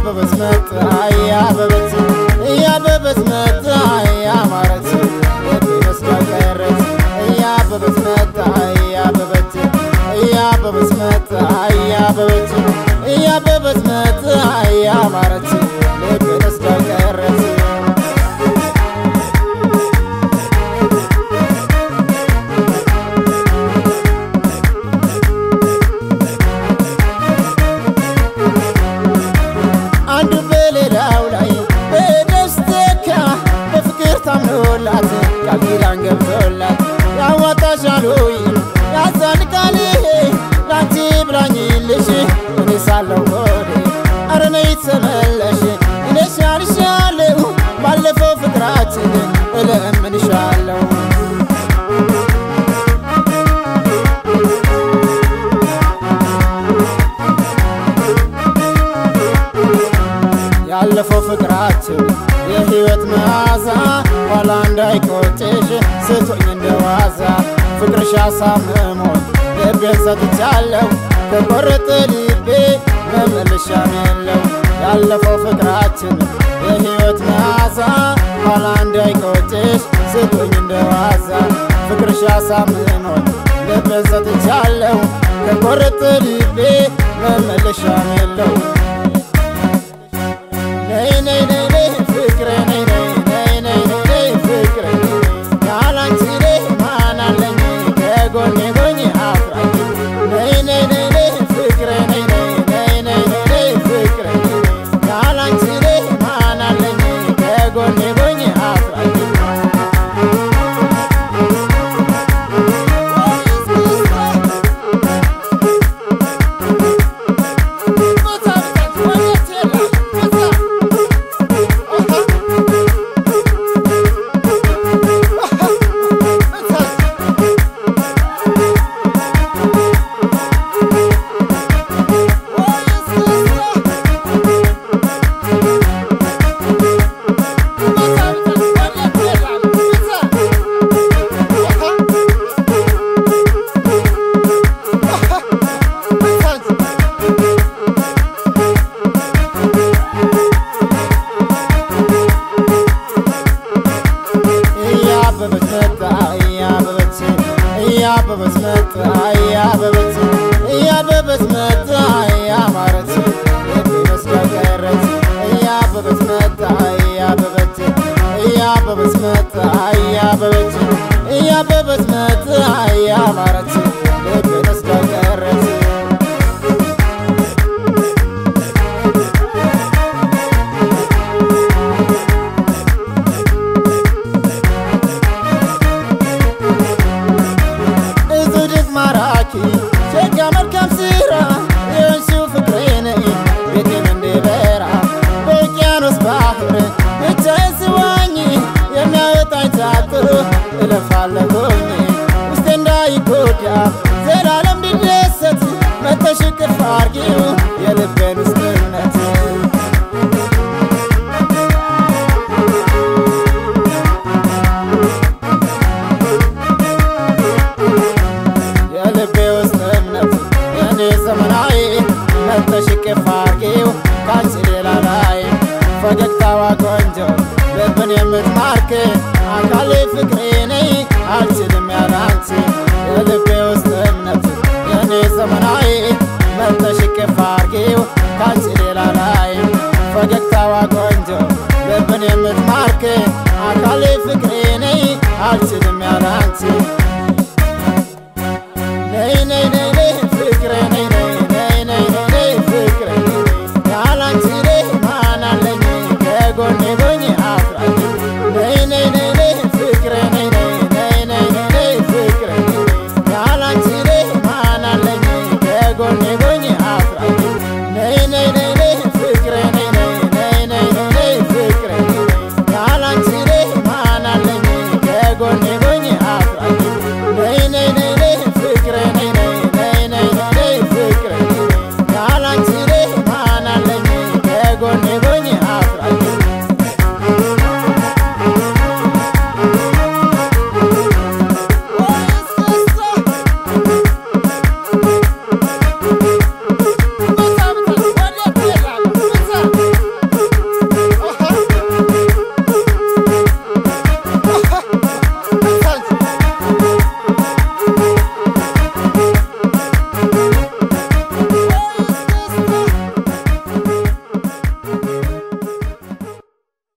እያበበች መጣ እያበበች እያበበች መጣ እያማረች መስጋ ቀረች እያበበች መጣ እያበበች እያበበች መጣ እያበበች እያበበች መጣ እያማረች መስጋ ቀረች ቃልኪዳን ገብቶላት ያዋጣሻሉይ ያዛልቃል ላንቺ ብላኝልሽ እኔ ሳለሁ ሆዴ ኧረ ነይ ተመለሽ እኔ ሻልሻለሁ ባለፈው ፍቅራችን እለምንሻለሁ ያለፈው ፍቅራችን የህይወት መዓዛ ኋላ እንዳይቆጭሽ ስቶኝ እንደዋዛ ፍቅርሽ አሳምሞኝ ልቤን ሰጥቻለሁ ከቆረጠ ልቤ መመለሻም የለው ያለፈው ፍቅራችን የህይወት መዓዛ ኋላ እንዳይቆጭሽ ስቶኝ እንደዋዛ ፍቅርሽ አሳምሞኝ ልቤን ሰጥቻለሁ ከቆረጠ ልቤ መመለሻም የለው ነይ ነይ ነይ ነይ ፍቅሬ ነይ ነይ ነይ ነይ ፍቅሬ ያላንቺ ማን አለኝ ከጎኔ ሆኜ አፍራኝ ነይ ነይ ነይ ነይ ፍቅሬ ነይ ነይ ነይ ነይ ፍቅሬ ያላንቺ ማን አለኝ ከጎኔ ሆኜ አፍራኝ እያበበች መጣ እያበበች እያበበች መጣ እያማረች መስጋ ቀረች እያበበች መጣ እያበበች እያበበች መጣ እያበበች እያበበች መጣ እያማረች መስጋ ቀረች ሸጋ መልካም ስራ የሆንሽው ፍቅሬ ነይ ቤቴም እንዲበራ በውቅያኖስ ባህር ብቻዬን ስዋኝ የሚያወጣኝ ታጥቶ እለፋለሁኝ ውስጤ እንዳይጎዳ ዘላለም እንዲደሰት መተሽ እቅፍ አርጊው የልቤን ውስጥ እምነት ዘመናዊ መተሽ እቅፍ አርጊው ካንቺ ሌላ ላይ ፈገግታዋ ቆንጆ ልብን የምትማርክ አካሌ ፍቅሬ ነይ አልችልም ያላንቺ የልቤ ውስጥ እምነት የኔ ዘመናዊ መተሽ እቅፍ አርጊው ካንቺ ሌላ ላይ ፈገግታዋ ቆንጆ ልብን የምትማርክ አካሌ ፍቅሬ ነይ አልችልም ያላንቺ